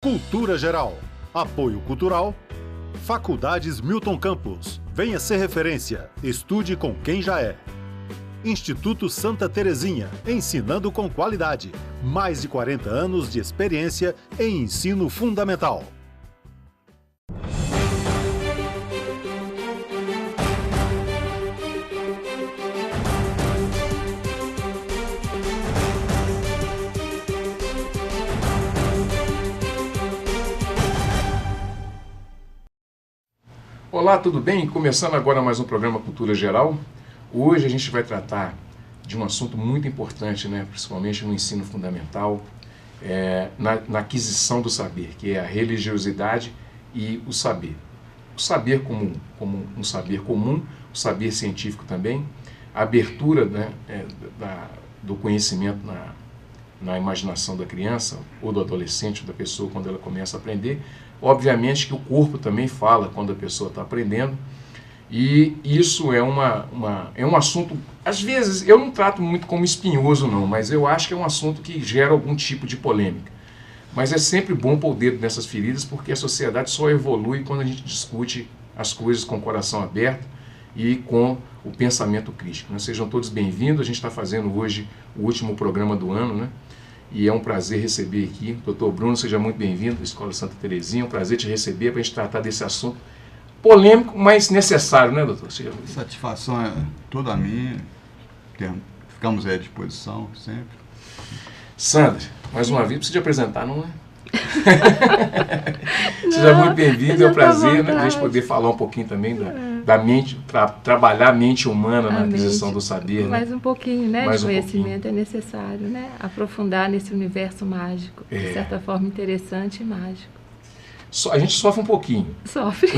Cultura Geral. Apoio Cultural. Faculdades Milton Campos. Venha ser referência. Estude com quem já é. Instituto Santa Terezinha. Ensinando com qualidade. Mais de 40 anos de experiência em ensino fundamental. Olá, tudo bem? Começando agora mais um programa Cultura Geral. Hoje a gente vai tratar de um assunto muito importante, né? Principalmente no ensino fundamental, na aquisição do saber, que é a religiosidade e o saber. O saber como um saber comum, o saber científico também, a abertura, né, do conhecimento na imaginação da criança ou do adolescente, da pessoa quando ela começa a aprender. Obviamente que o corpo também fala quando a pessoa está aprendendo, e isso é um assunto, às vezes, eu não trato muito como espinhoso não, mas eu acho que é um assunto que gera algum tipo de polêmica. Mas é sempre bom pôr o dedo nessas feridas, porque a sociedade só evolui quando a gente discute as coisas com o coração aberto e com o pensamento crítico, né? Sejam todos bem-vindos. A gente está fazendo hoje o último programa do ano, né? E é um prazer receber aqui. Doutor Bruno, seja muito bem-vindo à Escola Santa Terezinha. É um prazer te receber para a gente tratar desse assunto polêmico, mas necessário, né, doutor? Seja muito... Satisfação é toda minha. Ficamos à disposição sempre. Sandra, mais uma vez, precisa te apresentar, não é? Seja muito bem-vindo, é um prazer, né, a gente poder falar um pouquinho também da mente, trabalhar a mente humana na aquisição do saber. Mais, né? Um pouquinho, né, mais de conhecimento é necessário, né? Aprofundar nesse universo mágico, de certa forma interessante e mágico. A gente sofre um pouquinho. Sofre.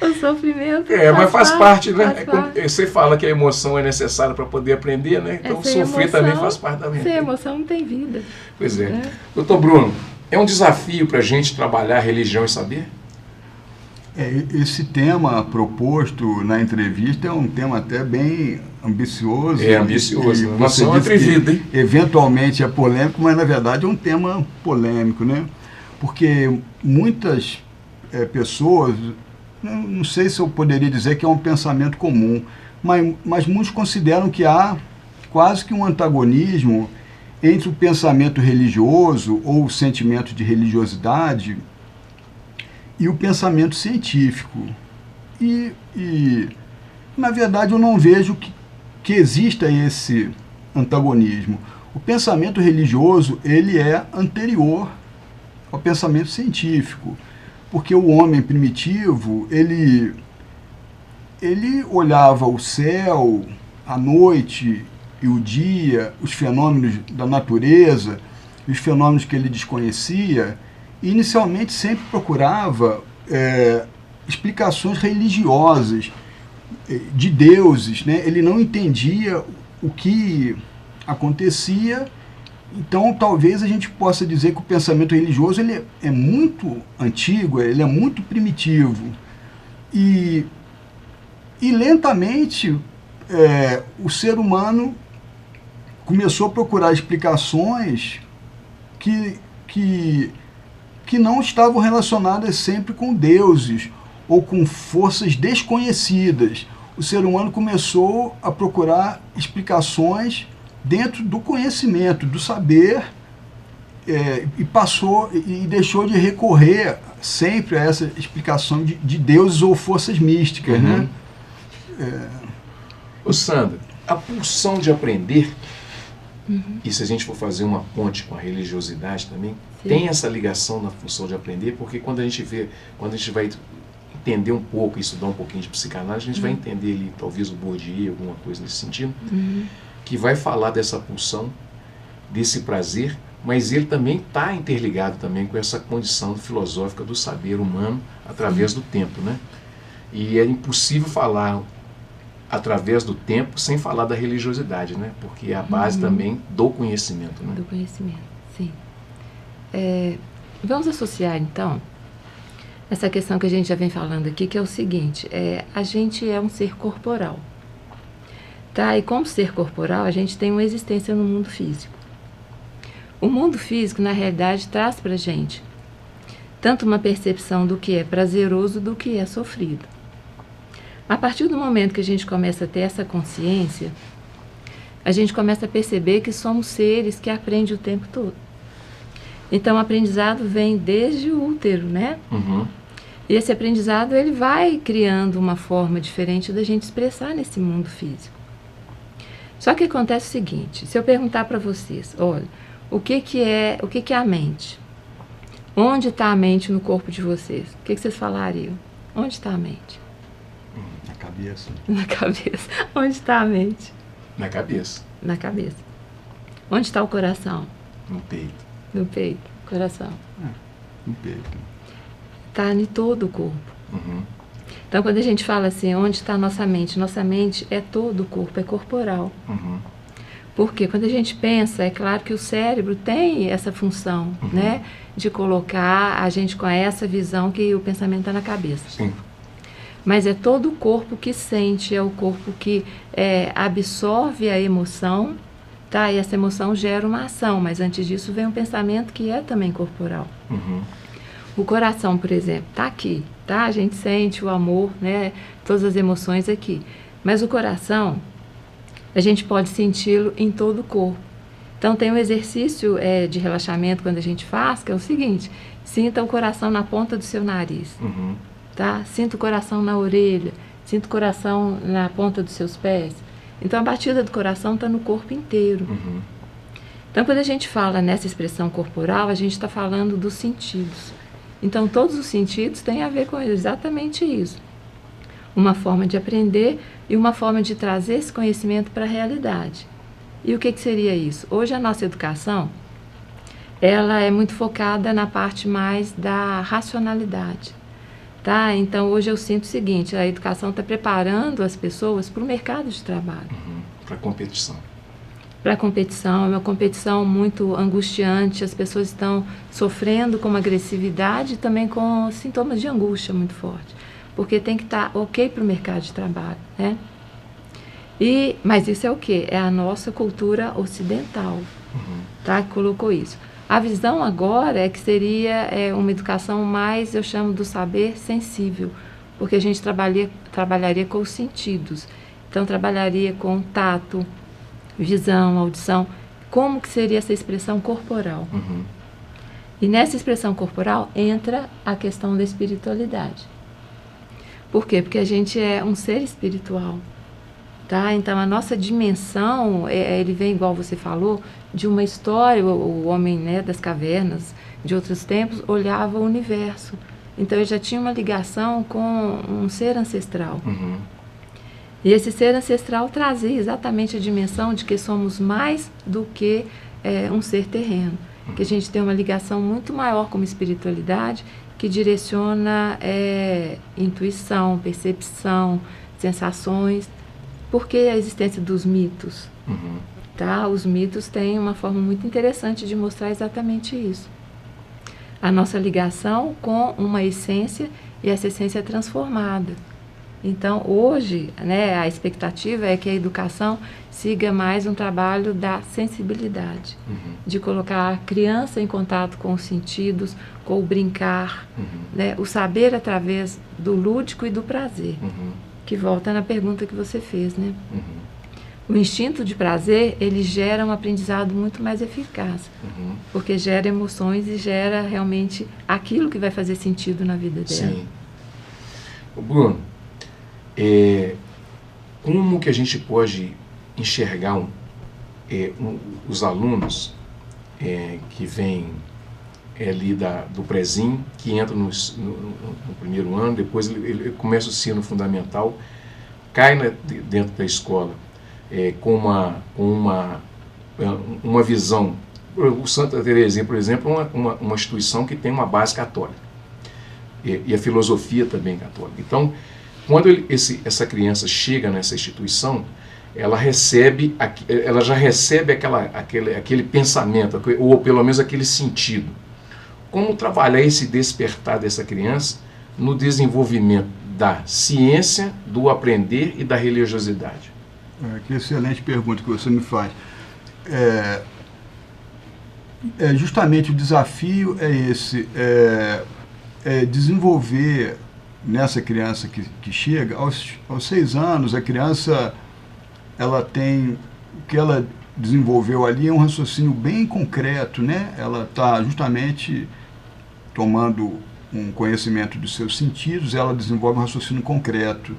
O sofrimento mas faz parte, né? Faz parte. Você fala que a emoção é necessária para poder aprender, né? Então sofrer também faz parte da vida. Sem emoção não tem vida. Pois é. Doutor Bruno, é um desafio para a gente trabalhar religião e saber? Esse tema proposto na entrevista é um tema até bem ambicioso. É ambicioso. Você é atrevida, hein? Eventualmente é polêmico, mas na verdade é um tema polêmico, né? Porque muitas pessoas, não sei se eu poderia dizer que é um pensamento comum, mas muitos consideram que há quase que um antagonismo entre o pensamento religioso ou o sentimento de religiosidade e o pensamento científico. E na verdade, eu não vejo que exista esse antagonismo. O pensamento religioso, ele é anterior ao pensamento científico, porque o homem primitivo, ele olhava o céu, a noite e o dia, os fenômenos da natureza, os fenômenos que ele desconhecia, e inicialmente sempre procurava explicações religiosas de deuses, né? Ele não entendia o que acontecia. Então, talvez a gente possa dizer que o pensamento religioso ele é muito antigo, ele é muito primitivo. E lentamente, o ser humano começou a procurar explicações que não estavam relacionadas sempre com deuses ou com forças desconhecidas. O ser humano começou a procurar explicações dentro do conhecimento, do saber, e deixou de recorrer sempre a essa explicação de deuses ou forças místicas, né? Ô Sandra, a pulsão de aprender, e se a gente for fazer uma ponte com a religiosidade também, sim, tem essa ligação na função de aprender, porque quando a gente vai entender um pouco, estudar um pouquinho de psicanálise, a gente vai entender ali, talvez o Bourdieu, alguma coisa nesse sentido, que vai falar dessa pulsão, desse prazer, mas ele também está interligado também com essa condição filosófica do saber humano através do tempo, né? E é impossível falar através do tempo sem falar da religiosidade, né? Porque é a base também do conhecimento, né? Do conhecimento, sim. Vamos associar, então, essa questão que a gente já vem falando aqui, que é o seguinte, a gente é um ser corporal. Tá? E como ser corporal, a gente tem uma existência no mundo físico. O mundo físico, na realidade, traz para a gente tanto uma percepção do que é prazeroso do que é sofrido. A partir do momento que a gente começa a ter essa consciência, a gente começa a perceber que somos seres que aprendem o tempo todo. Então, o aprendizado vem desde o útero, né? Uhum. E esse aprendizado, ele vai criando uma forma diferente da gente expressar nesse mundo físico. Só que acontece o seguinte, se eu perguntar para vocês, olha, o que é a mente? Onde está a mente no corpo de vocês? O que vocês falariam? Onde está a mente? Na cabeça. Na cabeça. Onde está a mente? Na cabeça. Na cabeça. Onde está o coração? No peito. No peito. Coração. No peito. Está em todo o corpo. Uhum. Então, quando a gente fala assim, onde está a nossa mente é todo o corpo, é corporal. Uhum. Porque quando a gente pensa, é claro que o cérebro tem essa função, né? De colocar a gente com essa visão que o pensamento está na cabeça. Sim. Mas é todo o corpo que sente, é o corpo que absorve a emoção, tá? E essa emoção gera uma ação, mas antes disso vem um pensamento que é também corporal. Uhum. O coração, por exemplo, está aqui, tá? A gente sente o amor, né? Todas as emoções aqui. Mas o coração, a gente pode senti-lo em todo o corpo. Então, tem um exercício de relaxamento quando a gente faz, que é o seguinte, sinta o coração na ponta do seu nariz, Uhum. tá? Sinta o coração na orelha, sinta o coração na ponta dos seus pés. Então, a batida do coração está no corpo inteiro. Uhum. Então, quando a gente fala nessa expressão corporal, a gente está falando dos sentidos. Então, todos os sentidos têm a ver com exatamente isso. Uma forma de aprender e uma forma de trazer esse conhecimento para a realidade. E o que seria isso? Hoje a nossa educação, ela é muito focada na parte mais da racionalidade. Tá? Então, hoje eu sinto o seguinte, a educação está preparando as pessoas para o mercado de trabalho. Uhum. Para competição. Para a competição, é uma competição muito angustiante, as pessoas estão sofrendo com uma agressividade e também com sintomas de angústia muito forte, porque tem que estar ok para o mercado de trabalho, né? Mas isso é o quê? É a nossa cultura ocidental, tá? Que colocou isso. A visão agora é que seria uma educação mais, eu chamo do saber sensível, porque a gente trabalharia com os sentidos, então trabalharia com tato, visão, audição, como que seria essa expressão corporal. Uhum. E nessa expressão corporal entra a questão da espiritualidade. Por quê? Porque a gente é um ser espiritual, tá? Então a nossa dimensão, ele vem, igual você falou, de uma história, o homem, né, das cavernas, de outros tempos, olhava o universo. Então ele já tinha uma ligação com um ser ancestral. Uhum. E esse ser ancestral trazia exatamente a dimensão de que somos mais do que um ser terreno. Que a gente tem uma ligação muito maior com a espiritualidade, que direciona intuição, percepção, sensações. Por que a existência dos mitos? Uhum. Tá? Os mitos têm uma forma muito interessante de mostrar exatamente isso. A nossa ligação com uma essência e essa essência é transformada. Então, hoje, né, a expectativa é que a educação siga mais um trabalho da sensibilidade, de colocar a criança em contato com os sentidos, com o brincar, né, o saber através do lúdico e do prazer, que volta na pergunta que você fez, né? O instinto de prazer, ele gera um aprendizado muito mais eficaz, porque gera emoções e gera realmente aquilo que vai fazer sentido na vida dela. Sim. Bruno, como que a gente pode enxergar os alunos que vêm ali do prézinho, que entram no primeiro ano, depois ele começa o ensino fundamental, cai dentro da escola com uma visão. O Santa Terezinha, por exemplo, é uma instituição que tem uma base católica, e a filosofia também católica. Então, quando essa criança chega nessa instituição, ela já recebe aquele pensamento, ou pelo menos aquele sentido. Como trabalhar esse despertar dessa criança no desenvolvimento da ciência, do aprender e da religiosidade? Que excelente pergunta que você me faz. Justamente o desafio é esse. desenvolver nessa criança que chega, aos 6 anos, a criança, ela tem, o que ela desenvolveu ali é um raciocínio bem concreto, né? Ela está justamente tomando um conhecimento dos seus sentidos, ela desenvolve um raciocínio concreto.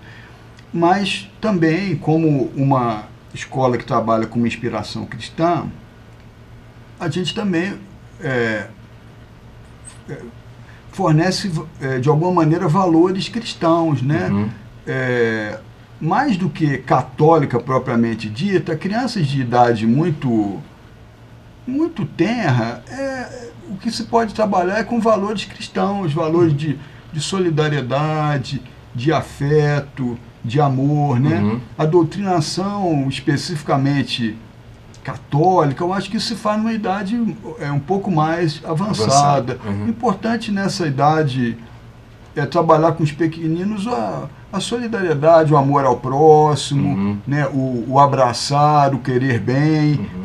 Mas também, como uma escola que trabalha com uma inspiração cristã, a gente também fornece, de alguma maneira, valores cristãos, né? Uhum. Mais do que católica propriamente dita, crianças de idade muito tenra, o que se pode trabalhar é com valores cristãos, valores de solidariedade, de afeto, de amor, né? Uhum. A doutrinação especificamente católica, eu acho que isso se faz numa idade um pouco mais avançada. Uhum. Importante nessa idade é trabalhar com os pequeninos a solidariedade, o amor ao próximo, uhum. né? o abraçar, o querer bem, uhum.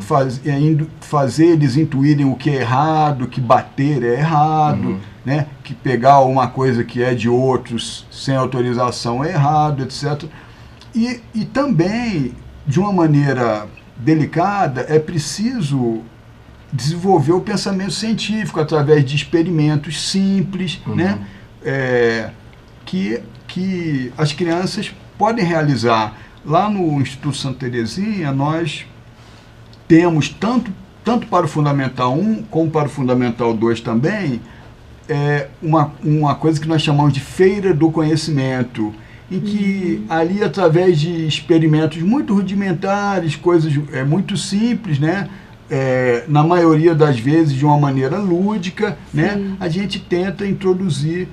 fazer eles intuírem o que é errado, que bater é errado, uhum. né? Que pegar uma coisa que é de outros sem autorização é errado, etc. E também, de uma maneira delicada, é preciso desenvolver o pensamento científico através de experimentos simples, uhum. né? Que as crianças podem realizar. Lá no Instituto Santa Terezinha, nós temos, tanto para o Fundamental 1 como para o Fundamental 2 também, uma coisa que nós chamamos de Feira do Conhecimento, em que ali, através de experimentos muito rudimentares, coisas muito simples, né? Na maioria das vezes de uma maneira lúdica, né? A gente tenta introduzir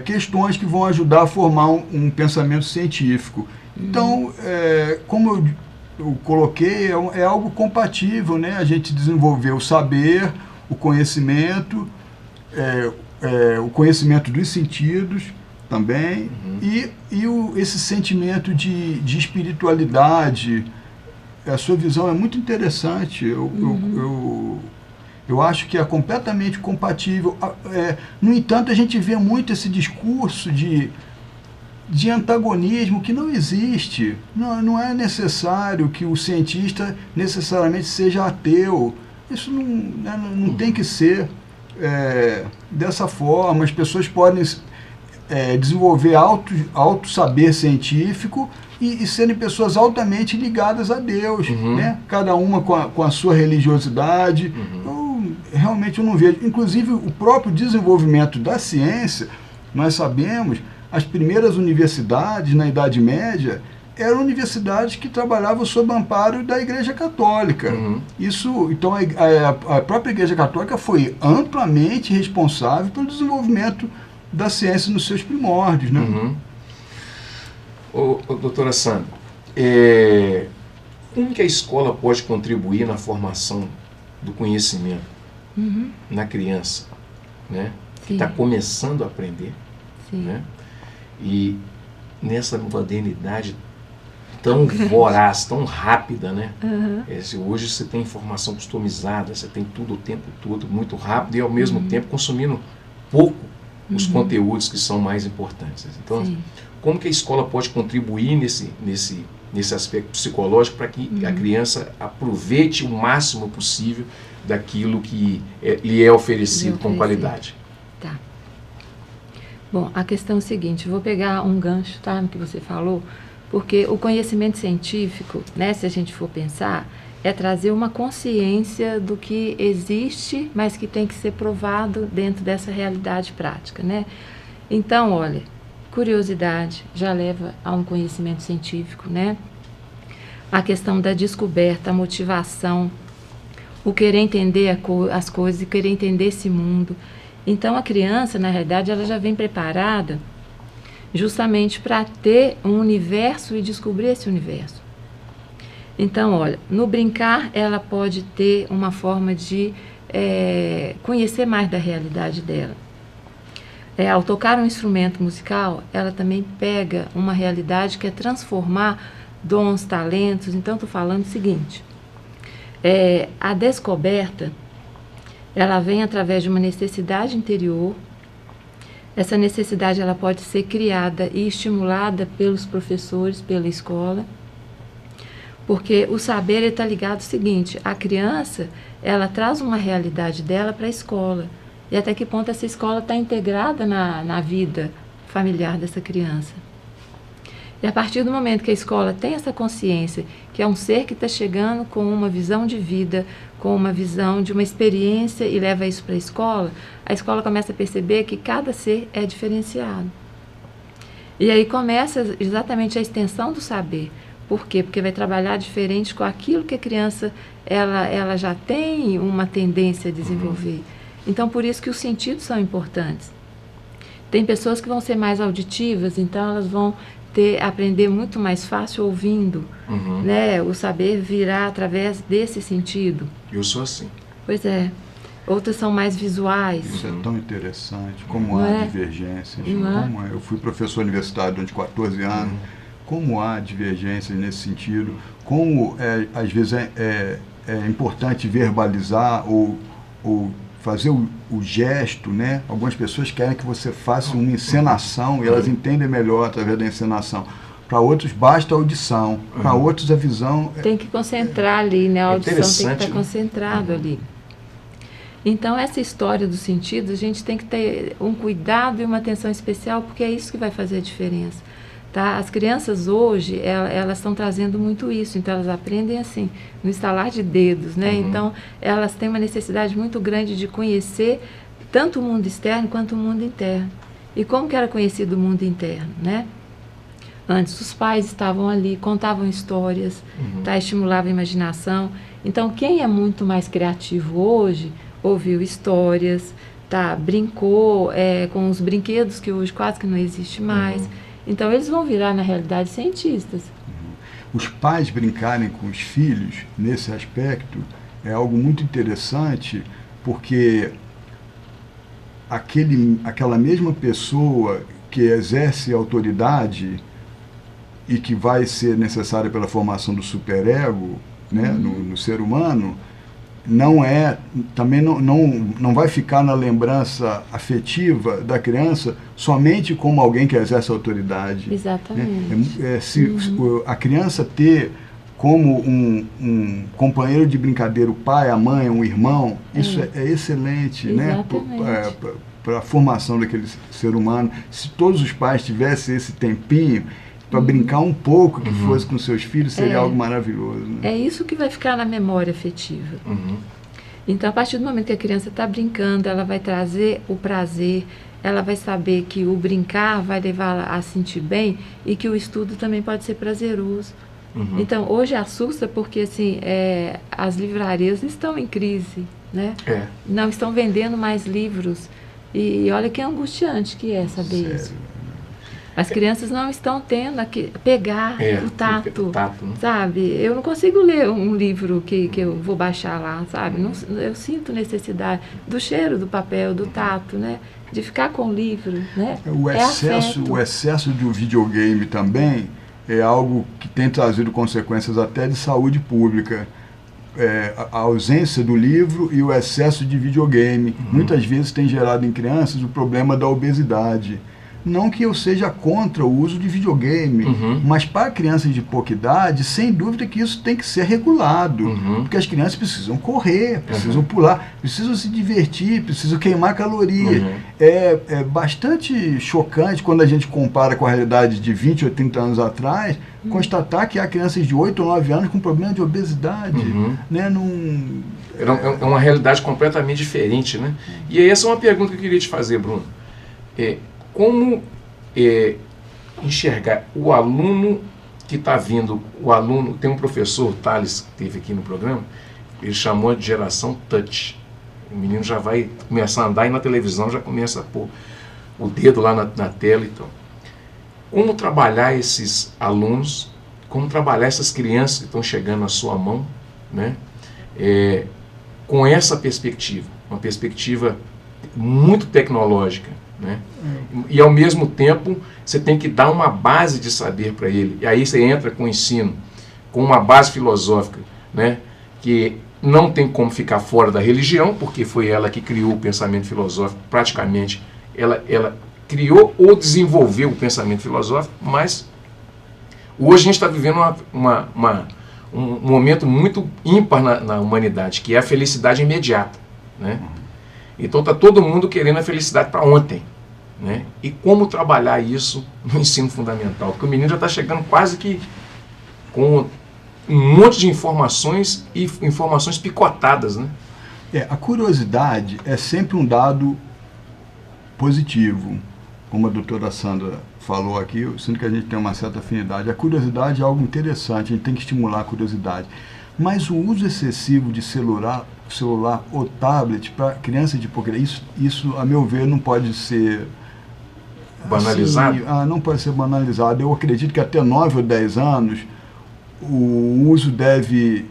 questões que vão ajudar a formar um pensamento científico. Então, como eu coloquei, é algo compatível, né? A gente desenvolver o saber, o conhecimento dos sentidos também, esse sentimento de espiritualidade. A sua visão é muito interessante. Eu acho que é completamente compatível. No entanto, a gente vê muito esse discurso de antagonismo que não existe. Não é necessário que o cientista necessariamente seja ateu. Isso não tem que ser dessa forma. As pessoas podem desenvolver alto saber científico e serem pessoas altamente ligadas a Deus, né? Cada uma com a sua religiosidade. Realmente eu não vejo. Inclusive, o próprio desenvolvimento da ciência, nós sabemos, as primeiras universidades na Idade Média eram universidades que trabalhavam sob o amparo da Igreja Católica. Então, a própria Igreja Católica foi amplamente responsável pelo desenvolvimento da ciência nos seus primórdios, né? Doutora Sandra, como que a escola pode contribuir na formação do conhecimento na criança, né? Que está começando a aprender, né? E nessa modernidade tão voraz, tão rápida, né? Hoje você tem informação customizada, você tem tudo o tempo todo, muito rápido e ao mesmo tempo consumindo pouco os conteúdos que são mais importantes. Então, como que a escola pode contribuir nesse aspecto psicológico para que a criança aproveite o máximo possível daquilo que lhe é oferecido com qualidade? Tá. Bom, a questão é a seguinte, vou pegar um gancho, tá, no que você falou, porque o conhecimento científico, né, se a gente for pensar, é trazer uma consciência do que existe, mas que tem que ser provado dentro dessa realidade prática, né? Então, olha, curiosidade já leva a um conhecimento científico, né? A questão da descoberta, a motivação, o querer entender as coisas e querer entender esse mundo. Então, a criança, na realidade, ela já vem preparada justamente para ter um universo e descobrir esse universo. Então, olha, no brincar, ela pode ter uma forma de conhecer mais da realidade dela. Ao tocar um instrumento musical, ela também pega uma realidade que é transformar dons, talentos. Então, estou falando o seguinte, a descoberta, ela vem através de uma necessidade interior. Essa necessidade ela pode ser criada e estimulada pelos professores, pela escola, porque o saber está ligado ao seguinte: a criança ela traz uma realidade dela para a escola, e até que ponto essa escola está integrada na vida familiar dessa criança. E a partir do momento que a escola tem essa consciência que é um ser que está chegando com uma visão de vida, com uma visão de uma experiência e leva isso para a escola começa a perceber que cada ser é diferenciado. E aí começa exatamente a extensão do saber. Por quê? Porque vai trabalhar diferente com aquilo que a criança ela já tem uma tendência a desenvolver. Então, por isso que os sentidos são importantes. Tem pessoas que vão ser mais auditivas, então elas vão aprender muito mais fácil ouvindo, né? O saber virá através desse sentido. Eu sou assim. Pois é. Outras são mais visuais. Isso é tão interessante, como há divergências. Eu fui professor universitário durante 14 anos, como há divergências nesse sentido, como às vezes é importante verbalizar ou fazer o gesto, né? Algumas pessoas querem que você faça uma encenação e elas entendem melhor através da encenação. Para outros basta a audição, para outros a visão... Tem que concentrar ali, né? A audição tem que estar concentrado ali. Então, essa história dos sentidos, a gente tem que ter um cuidado e uma atenção especial, porque é isso que vai fazer a diferença. Tá? As crianças hoje, elas estão trazendo muito isso, então elas aprendem assim, no estalar de dedos, né? Então, elas têm uma necessidade muito grande de conhecer tanto o mundo externo quanto o mundo interno. E como que era conhecido o mundo interno, né? Antes, os pais estavam ali, contavam histórias, tá? Estimulavam a imaginação. Então, quem é muito mais criativo hoje, ouviu histórias, tá? Brincou com os brinquedos que hoje quase que não existe mais. Então, eles vão virar, na realidade, cientistas. Os pais brincarem com os filhos, nesse aspecto, é algo muito interessante, porque aquela mesma pessoa que exerce autoridade e que vai ser necessária pela formação do superego, né, no ser humano, também não vai ficar na lembrança afetiva da criança somente como alguém que exerce autoridade. Exatamente. Se a criança ter como um companheiro de brincadeira o pai, a mãe, um irmão, isso é excelente, né, para a formação daquele ser humano. Se todos os pais tivessem esse tempinho para brincar um pouco que fosse com seus filhos, seria algo maravilhoso. Né? É isso que vai ficar na memória afetiva. Então, a partir do momento que a criança está brincando, ela vai trazer o prazer, ela vai saber que o brincar vai levá-la a sentir bem e que o estudo também pode ser prazeroso. Então, hoje assusta porque assim, as livrarias estão em crise, né? Não estão vendendo mais livros. E olha que angustiante que é saber isso. As crianças não estão tendo que pegar o tato, né? sabe? Eu não consigo ler um livro que eu vou baixar lá, sabe? Não, eu sinto necessidade do cheiro do papel, do tato, né? De ficar com o livro, né? O excesso de um videogame também é algo que tem trazido consequências até de saúde pública. A ausência do livro e o excesso de videogame muitas vezes tem gerado em crianças o problema da obesidade. Não que eu seja contra o uso de videogame, mas para crianças de pouca idade, sem dúvida que isso tem que ser regulado, porque as crianças precisam correr, precisam pular, precisam se divertir, precisam queimar calorias. É bastante chocante quando a gente compara com a realidade de 20 ou 30 anos atrás, constatar que há crianças de 8 ou 9 anos com problema de obesidade. Né? É uma realidade completamente diferente, né? E essa é uma pergunta que eu queria te fazer, Bruno. Como enxergar o aluno que está vindo, tem um professor, o Thales, que esteve aqui no programa, ele chamou de geração touch. O menino já vai começar a andar e na televisão já começa a pôr o dedo lá na tela. Então, como trabalhar esses alunos, como trabalhar essas crianças que estão chegando na sua mão, né, com essa perspectiva, uma perspectiva muito tecnológica, né? E ao mesmo tempo você tem que dar uma base de saber para ele, e aí você entra com o ensino, com uma base filosófica, né? Que não tem como ficar fora da religião, porque foi ela que criou o pensamento filosófico, praticamente ela criou ou desenvolveu o pensamento filosófico, mas hoje a gente está vivendo um momento muito ímpar na humanidade, que é a felicidade imediata, né? Então está todo mundo querendo a felicidade para ontem, né? E como trabalhar isso no ensino fundamental? Porque o menino já está chegando quase que com um monte de informações e informações picotadas, né? A curiosidade é sempre um dado positivo, como a doutora Sandra falou aqui, eu sinto que a gente tem uma certa afinidade. A curiosidade é algo interessante, a gente tem que estimular a curiosidade. Mas o uso excessivo de celular ou tablet para criança de hipocrisia, isso, a meu ver, não pode ser banalizado? Assim, não pode ser banalizado. Eu acredito que até 9 ou 10 anos o uso deve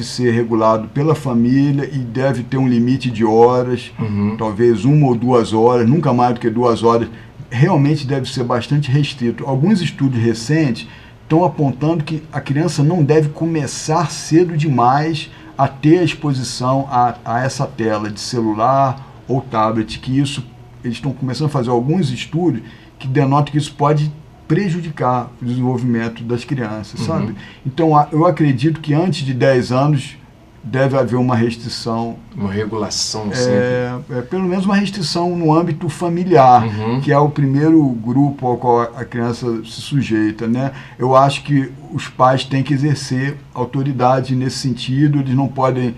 ser regulado pela família e deve ter um limite de horas, talvez 1 ou 2 horas, nunca mais do que 2 horas. Realmente deve ser bastante restrito. Alguns estudos recentes estão apontando que a criança não deve começar cedo demais a ter a exposição a essa tela de celular ou tablet, que isso, eles estão começando a fazer alguns estudos que denotam que isso pode prejudicar o desenvolvimento das crianças, sabe? Então, eu acredito que antes de 10 anos deve haver uma restrição. Uma regulação, sempre. Pelo menos uma restrição no âmbito familiar, que é o primeiro grupo ao qual a criança se sujeita, né? Eu acho que os pais têm que exercer autoridade nesse sentido, eles não podem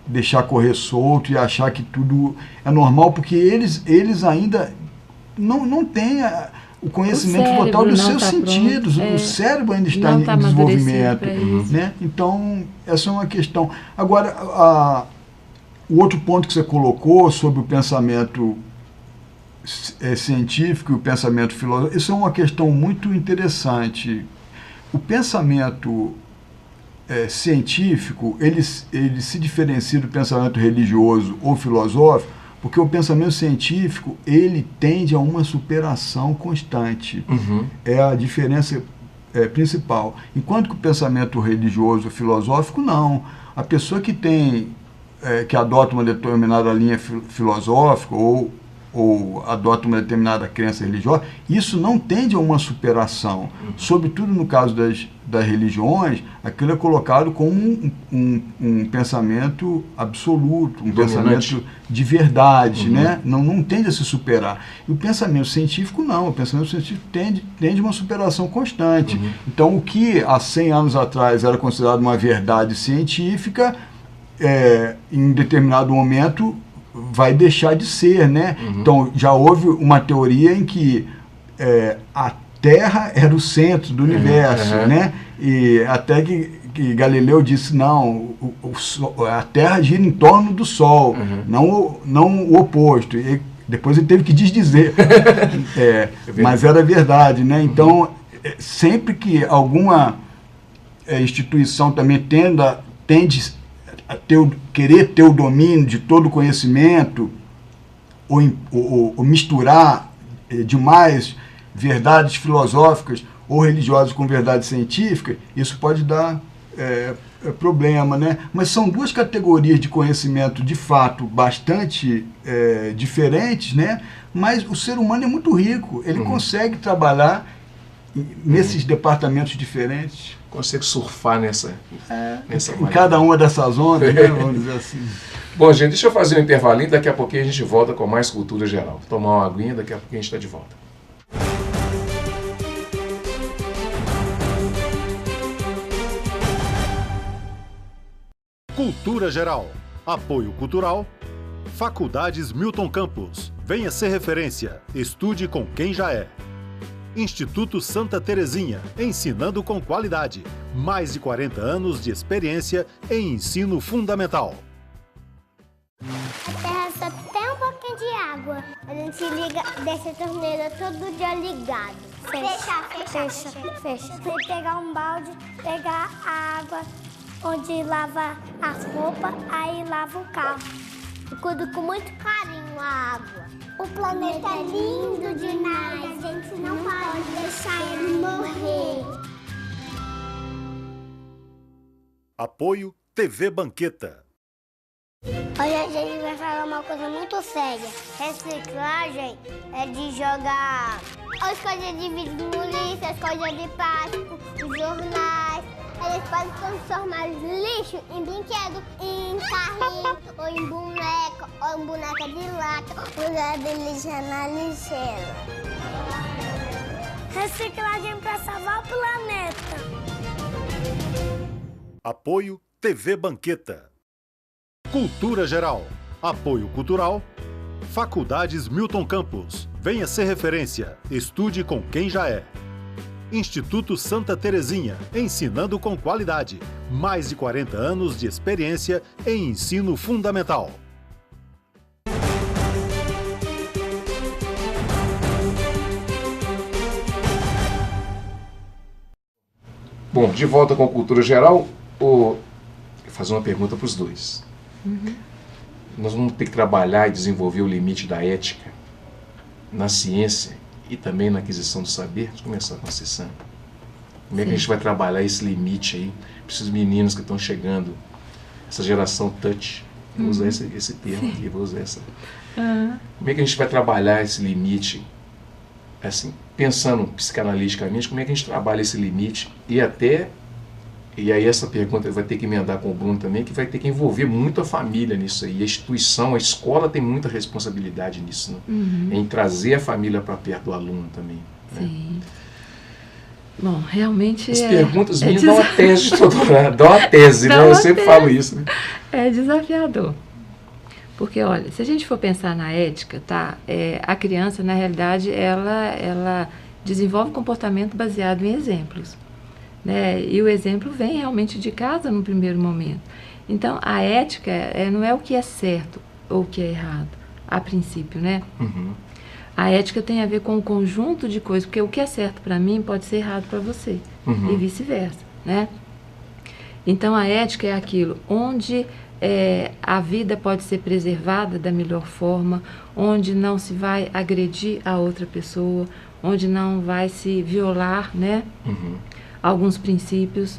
deixar correr solto e achar que tudo é normal, porque eles ainda não têm o conhecimento total dos seus sentidos. O cérebro ainda está em desenvolvimento, né? Então, essa é uma questão. Agora, o outro ponto que você colocou sobre o pensamento científico e o pensamento filosófico, isso é uma questão muito interessante. O pensamento científico, ele se diferencia do pensamento religioso ou filosófico, porque o pensamento científico, ele tende a uma superação constante. É a diferença principal. Enquanto que o pensamento religioso, filosófico, não. A pessoa que adota uma determinada linha filosófica ou adota uma determinada crença religiosa, isso não tende a uma superação. Sobretudo no caso das religiões, aquilo é colocado como um pensamento absoluto, um pensamento de verdade, né? Não tende a se superar. E o pensamento científico não, o pensamento científico tende a uma superação constante. Então, o que há 100 anos atrás era considerado uma verdade científica, em determinado momento vai deixar de ser, né? Então, já houve uma teoria em que a Terra era o centro do universo, né? E até que Galileu disse, não, a Terra gira em torno do Sol, não o oposto. E depois ele teve que desdizer. Mas era verdade, né? Então, sempre que alguma instituição também tende a querer ter o domínio de todo o conhecimento ou misturar demais verdades filosóficas ou religiosas com verdades científicas, isso pode dar problema, né? Mas são duas categorias de conhecimento de fato bastante diferentes, né? Mas o ser humano é muito rico, ele consegue trabalhar nesses departamentos diferentes. Consegue surfar nessa em cada uma dessas ondas, né? Vamos dizer assim. Bom, gente, deixa eu fazer um intervalinho, daqui a pouquinho a gente volta com mais cultura geral. Vou tomar uma aguinha, daqui a pouquinho a gente está de volta. Cultura Geral. Apoio Cultural. Faculdades Milton Campos. Venha ser referência. Estude com quem já é. Instituto Santa Terezinha, ensinando com qualidade. Mais de 40 anos de experiência em ensino fundamental. A terra só tem um pouquinho de água. A gente deixa a torneira todo dia ligado. Fecha. Você pegar um balde, pegar a água onde lava as roupas, aí lava o carro. Eu cuido com muito carinho a água. O planeta é lindo demais, a gente não pode deixar ele morrer. Apoio TV Banqueta. Hoje a gente vai falar uma coisa muito séria. Reciclagem é de jogar as coisas de vidro no lixo, as coisas de plástico, os jornais. Eles podem transformar lixo em brinquedo, em carrinho, ou em boneca, ou em boneca de lata, lugar de lixo na lixeira. Reciclagem para salvar o planeta. Apoio TV Banqueta. Cultura Geral. Apoio Cultural. Faculdades Milton Campos. Venha ser referência. Estude com quem já é. Instituto Santa Terezinha. Ensinando com qualidade. Mais de 40 anos de experiência em ensino fundamental. Bom, de volta com Cultura Geral, vou fazer uma pergunta para os dois. Nós vamos ter que trabalhar e desenvolver o limite da ética na ciência e também na aquisição do saber. Vamos começar com a Cissana. Como é que a gente vai trabalhar esse limite aí para esses meninos que estão chegando, essa geração touch? Vou usar esse termo aqui, vou usar essa. Como é que a gente vai trabalhar esse limite, assim, pensando psicanaliticamente, como é que a gente trabalha esse limite e aí essa pergunta vai ter que emendar com o Bruno também, que vai ter que envolver muito a família nisso aí. A instituição, a escola tem muita responsabilidade nisso, né? Em trazer a família para perto do aluno também. Né? Sim. Bom, realmente as perguntas minhas dão uma tese de doutorado, dão uma tese, né? Eu sempre falo isso. Né? É desafiador. Porque, olha, se a gente for pensar na ética, tá? A criança, na realidade, ela desenvolve comportamento baseado em exemplos. Né? E o exemplo vem realmente de casa no primeiro momento. Então, a ética não é o que é certo ou o que é errado, a princípio, né? A ética tem a ver com um conjunto de coisas, porque o que é certo para mim pode ser errado para você, e vice-versa, né? Então, a ética é aquilo onde a vida pode ser preservada da melhor forma, onde não se vai agredir a outra pessoa, onde não vai se violar, né? Alguns princípios.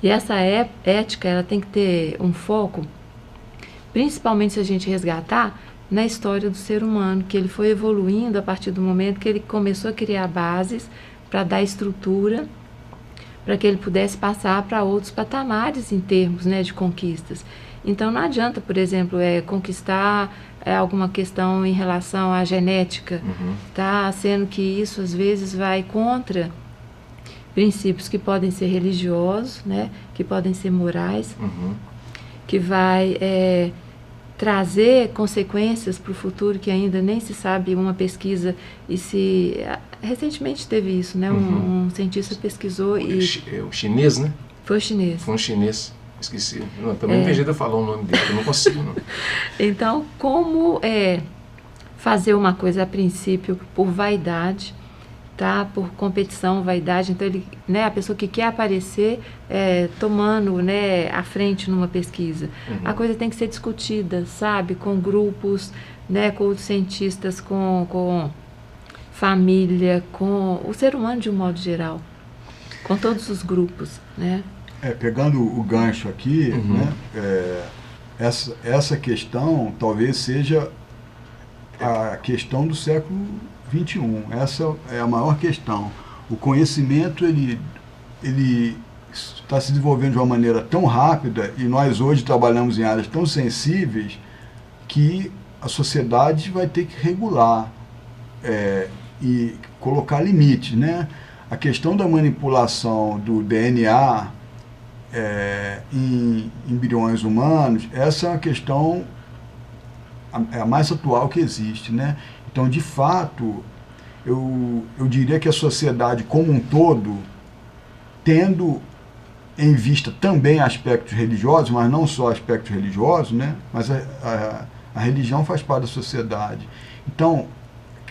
E essa ética, ela tem que ter um foco, principalmente se a gente resgatar na história do ser humano, que ele foi evoluindo a partir do momento que ele começou a criar bases para dar estrutura, para que ele pudesse passar para outros patamares em termos, né, de conquistas. Então não adianta, por exemplo, conquistar alguma questão em relação à genética, tá? Sendo que isso às vezes vai contra princípios que podem ser religiosos, né, que podem ser morais, que vai trazer consequências para o futuro que ainda nem se sabe. Uma pesquisa, recentemente teve isso, né, um cientista pesquisou e... O chinês, né? Foi o chinês. Foi um chinês, esqueci. Também não tem jeito de falar o nome dele, eu não consigo. Não. Então, como fazer uma coisa a princípio por vaidade, tá? Por competição, vaidade. Então, a pessoa que quer aparecer tomando, né, à frente numa pesquisa. A coisa tem que ser discutida, sabe? Com grupos, né, com os cientistas, com família, com o ser humano de um modo geral. Com todos os grupos, né? Pegando o gancho aqui, né, essa questão talvez seja a questão do século XXI. Essa é a maior questão. O conhecimento ele está se desenvolvendo de uma maneira tão rápida e nós hoje trabalhamos em áreas tão sensíveis que a sociedade vai ter que regular e colocar limites, né? A questão da manipulação do DNA em embriões humanos, essa é uma questão a mais atual que existe, né? Então, de fato, eu diria que a sociedade como um todo, tendo em vista também aspectos religiosos, mas não só aspectos religiosos, né? Mas a religião faz parte da sociedade. Então,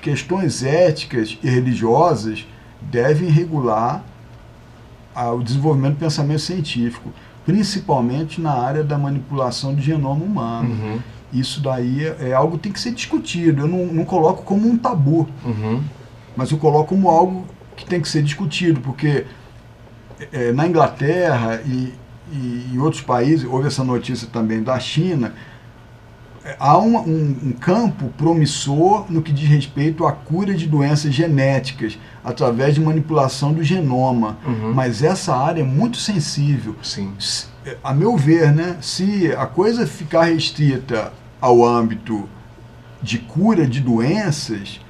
questões éticas e religiosas devem regular o desenvolvimento do pensamento científico, principalmente na área da manipulação do genoma humano. Isso daí é algo que tem que ser discutido. Eu não coloco como um tabu, mas eu coloco como algo que tem que ser discutido, porque na Inglaterra e em outros países, houve essa notícia também da China, há um campo promissor no que diz respeito à cura de doenças genéticas através de manipulação do genoma, mas essa área é muito sensível. Sim. A meu ver, né, se a coisa ficar restrita ao âmbito de cura de doenças,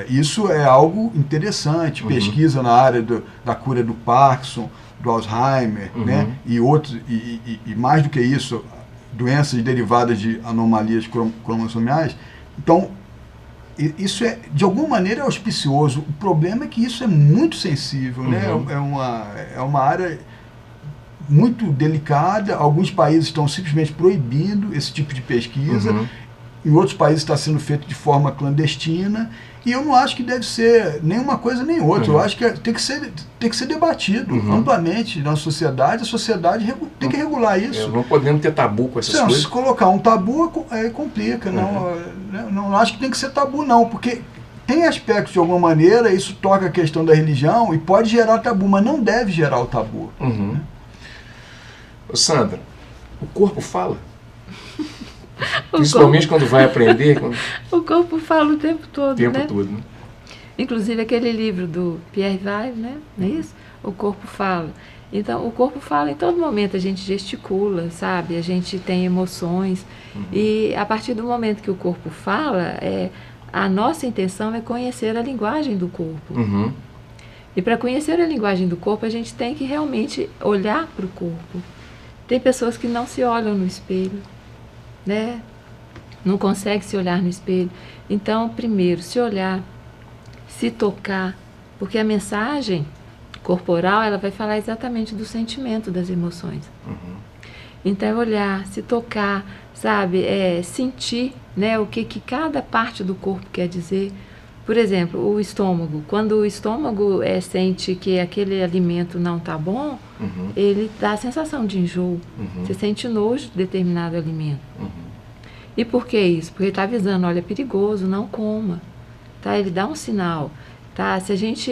isso é algo interessante. Pesquisa na área da cura do Parkinson, do Alzheimer, né, e outros, e mais do que isso, doenças derivadas de anomalias cromossomiais. Então, isso de alguma maneira é auspicioso. O problema é que isso é muito sensível, né? É uma área muito delicada. Alguns países estão simplesmente proibindo esse tipo de pesquisa. Em outros países está sendo feito de forma clandestina. E eu não acho que deve ser nem uma coisa nem outra. Eu acho que tem que ser debatido amplamente na sociedade. A sociedade tem que regular isso. Não podemos ter tabu com essas coisas. Se colocar um tabu, complica. Não acho que tem que ser tabu, não. Porque tem aspectos, de alguma maneira, isso toca a questão da religião e pode gerar tabu, mas não deve gerar o tabu. Né? Sandra, o corpo fala? Principalmente quando vai aprender. O corpo fala o tempo todo, né? Todo, né? Inclusive aquele livro do Pierre Weil, né? Não é isso? O corpo fala. Então, o corpo fala em todo momento, a gente gesticula, sabe? A gente tem emoções. E a partir do momento que o corpo fala, a nossa intenção é conhecer a linguagem do corpo. E para conhecer a linguagem do corpo, a gente tem que realmente olhar para o corpo. Tem pessoas que não se olham no espelho, né? Não consegue se olhar no espelho. Então, primeiro, se olhar, se tocar, porque a mensagem corporal, ela vai falar exatamente do sentimento, das emoções. Então, é olhar, se tocar, sabe? Sentir, né, o que cada parte do corpo quer dizer. Por exemplo, o estômago. Quando o estômago sente que aquele alimento não está bom, ele dá a sensação de enjoo. Você sente nojo de determinado alimento. E por que isso? Porque ele está avisando, olha, é perigoso, não coma. Tá? Ele dá um sinal. Tá? Se a gente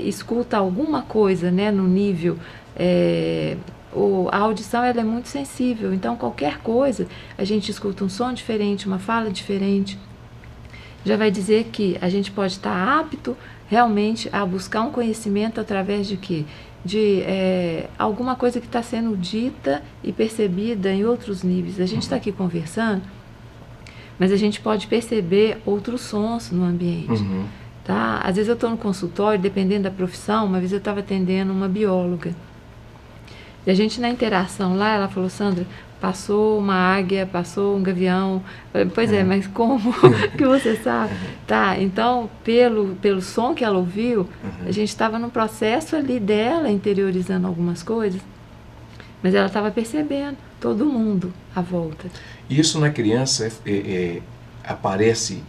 escuta alguma coisa, né, no nível... a audição, ela é muito sensível. Então, qualquer coisa, a gente escuta um som diferente, uma fala diferente, já vai dizer que a gente pode estar apto realmente a buscar um conhecimento através de quê? De alguma coisa que está sendo dita e percebida em outros níveis. A gente está aqui conversando, mas a gente pode perceber outros sons no ambiente. Tá? Às vezes eu estou no consultório, dependendo da profissão. Uma vez eu estava atendendo uma bióloga. E a gente, na interação lá, ela falou, Sandra, passou uma águia, passou um gavião. Pois mas como que você sabe? Tá, então, pelo som que ela ouviu, a gente estava num processo ali dela, interiorizando algumas coisas, mas ela estava percebendo todo mundo à volta. Isso na criança aparece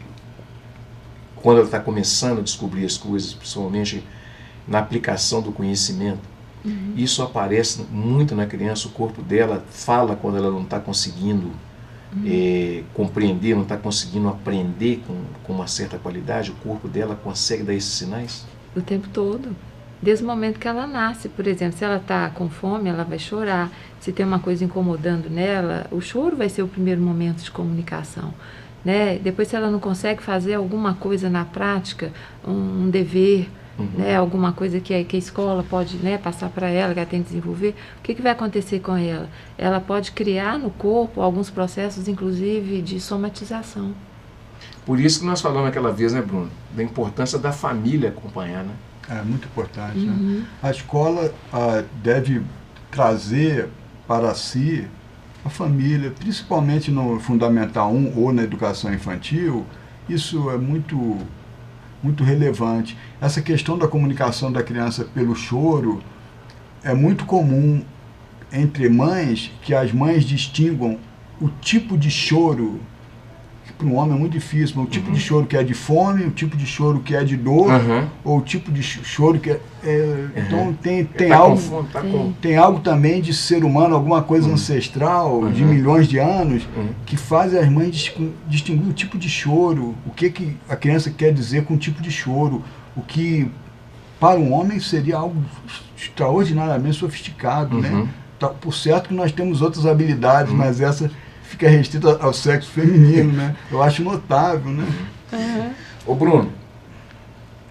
quando ela está começando a descobrir as coisas, principalmente na aplicação do conhecimento. Isso aparece muito na criança, o corpo dela fala quando ela não está conseguindo compreender, não está conseguindo aprender com uma certa qualidade, o corpo dela consegue dar esses sinais? O tempo todo. Desde o momento que ela nasce, por exemplo, se ela está com fome, ela vai chorar. Se tem uma coisa incomodando nela, o choro vai ser o primeiro momento de comunicação. Né? Depois, se ela não consegue fazer alguma coisa na prática, um dever, né? Alguma coisa que a escola pode, né, passar para ela, que ela tem que desenvolver, o que vai acontecer com ela? Ela pode criar no corpo alguns processos, inclusive, de somatização. Por isso que nós falamos aquela vez, né, Bruno, da importância da família acompanhar, né? É muito importante. Né? A escola deve trazer para si a família, principalmente no Fundamental 1 ou na educação infantil. Isso é muito relevante. Essa questão da comunicação da criança pelo choro é muito comum entre mães, que as mães distinguam o tipo de choro, que para um homem é muito difícil, mas o tipo de choro que é de fome, o tipo de choro que é de dor, ou o tipo de choro que então tem algo também de ser humano, alguma coisa ancestral, de milhões de anos, que faz as mães distinguir o tipo de choro, o que a criança quer dizer com o tipo de choro, o que para um homem seria algo extraordinariamente sofisticado, né? Tá, por certo que nós temos outras habilidades, mas essa fica restrito ao sexo feminino, né? Eu acho notável, né? Ô Bruno,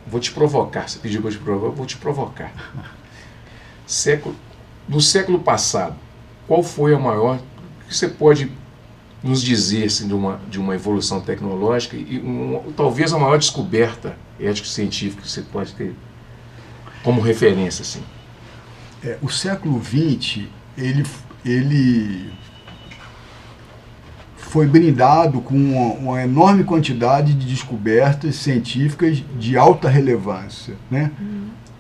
vou te provocar. Você pediu para eu te provocar, eu vou te provocar. No século passado, qual foi a maior... O que você pode nos dizer assim, de uma evolução tecnológica e talvez a maior descoberta ético-científica que você pode ter como referência? Assim? O século XX, ele foi brindado com uma enorme quantidade de descobertas científicas de alta relevância, né?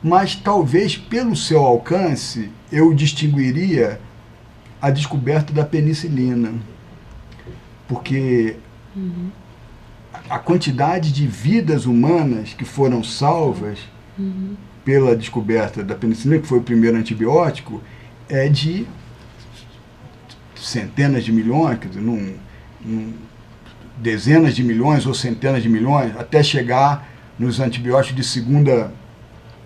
Mas talvez pelo seu alcance eu distinguiria a descoberta da penicilina, porque a quantidade de vidas humanas que foram salvas pela descoberta da penicilina, que foi o primeiro antibiótico, é de centenas de milhões, quer dizer, dezenas de milhões ou centenas de milhões, até chegar nos antibióticos de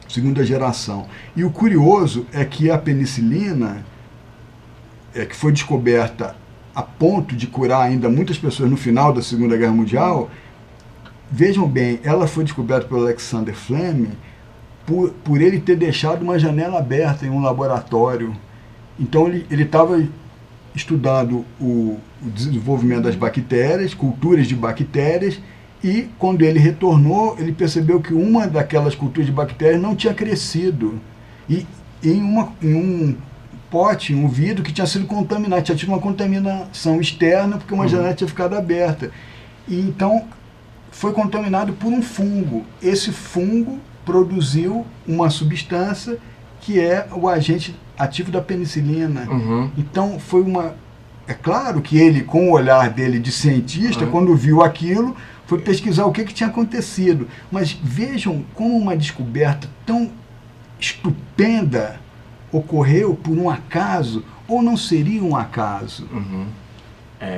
segunda geração. E o curioso é que a penicilina, que foi descoberta a ponto de curar ainda muitas pessoas no final da Segunda Guerra Mundial, vejam bem, ela foi descoberta pelo Alexander Fleming por ele ter deixado uma janela aberta em um laboratório. Então ele estava estudando o desenvolvimento das bactérias, culturas de bactérias, e quando ele retornou, ele percebeu que uma daquelas culturas de bactérias não tinha crescido. E em um pote, um vidro que tinha sido contaminado, tinha tido uma contaminação externa porque uma janela tinha ficado aberta. E então foi contaminado por um fungo. Esse fungo produziu uma substância que é o agente ativo da penicilina. Então foi uma... É claro que ele, com o olhar dele de cientista, quando viu aquilo, foi pesquisar o que tinha acontecido. Mas vejam como uma descoberta tão estupenda ocorreu por um acaso, ou não seria um acaso.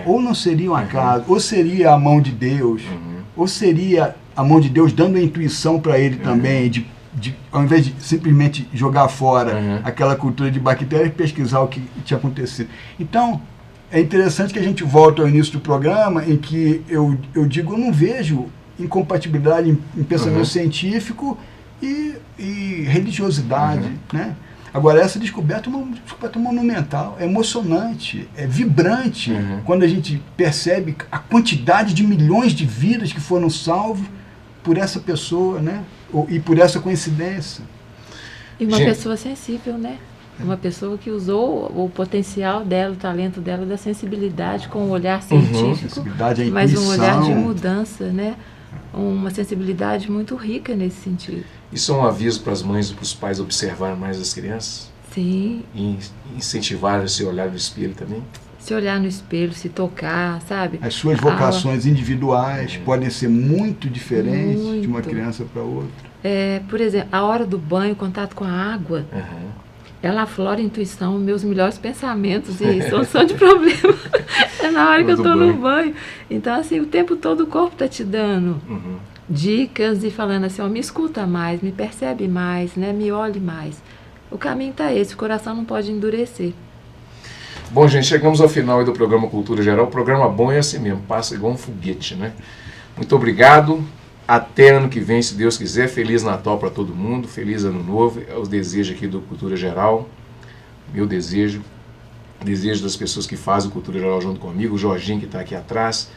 Ou não seria um acaso, ou seria a mão de Deus, ou seria a mão de Deus dando a intuição para ele também, ao invés de simplesmente jogar fora aquela cultura de bactérias, pesquisar o que tinha acontecido. Então, é interessante que a gente volta ao início do programa, em que eu digo, eu não vejo incompatibilidade em pensamento científico e religiosidade, né? Agora, essa descoberta é uma descoberta monumental, é emocionante, é vibrante, quando a gente percebe a quantidade de milhões de vidas que foram salvas por essa pessoa, né? E por essa coincidência. E uma pessoa sensível, né? Uma pessoa que usou o potencial dela, o talento dela, da sensibilidade com o olhar científico, sensibilidade, a intuição, mas um olhar de mudança, né? Uma sensibilidade muito rica nesse sentido. Isso é um aviso para as mães e para os pais observar mais as crianças? Sim. E incentivar a se olhar no espelho também? Se olhar no espelho, se tocar, sabe? As suas vocações individuais podem ser muito diferentes de uma criança para outra. Por exemplo, a hora do banho, contato com a água, ela aflora a intuição, meus melhores pensamentos e solução de problema. É na hora que eu estou no banho. Então, assim, o tempo todo o corpo está te dando dicas e falando assim, me escuta mais, me percebe mais, né? Me olhe mais. O caminho está esse, o coração não pode endurecer. Bom, gente, chegamos ao final do programa Cultura Geral. O programa bom é assim mesmo, passa igual um foguete, né? Muito obrigado. Até ano que vem, se Deus quiser. Feliz Natal para todo mundo, feliz Ano Novo. É o desejo aqui do Cultura Geral, meu desejo, desejo das pessoas que fazem o Cultura Geral junto comigo, o Jorginho que está aqui atrás,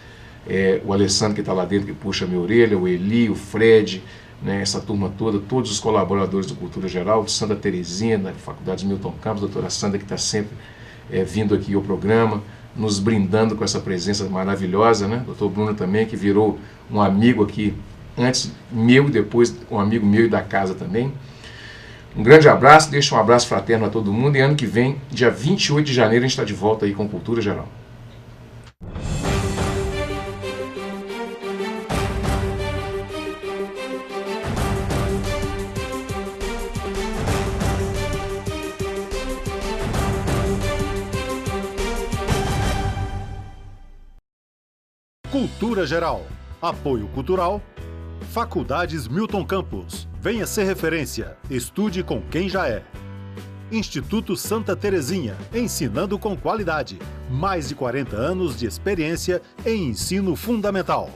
o Alessandro que está lá dentro que puxa a minha orelha, o Eli, o Fred, né, essa turma toda, todos os colaboradores do Cultura Geral, Santa Terezinha, da Faculdade Milton Campos, doutora Sandra que está sempre vindo aqui ao programa, nos brindando com essa presença maravilhosa, né? Doutor Bruno também, que virou um amigo aqui, antes meu e depois um amigo meu e da casa também. Um grande abraço, deixo um abraço fraterno a todo mundo e ano que vem, dia 28 de janeiro, a gente está de volta aí com Cultura Geral. Cultura Geral. Apoio Cultural. Faculdades Milton Campos. Venha ser referência. Estude com quem já é. Instituto Santa Terezinha, ensinando com qualidade. Mais de 40 anos de experiência em ensino fundamental.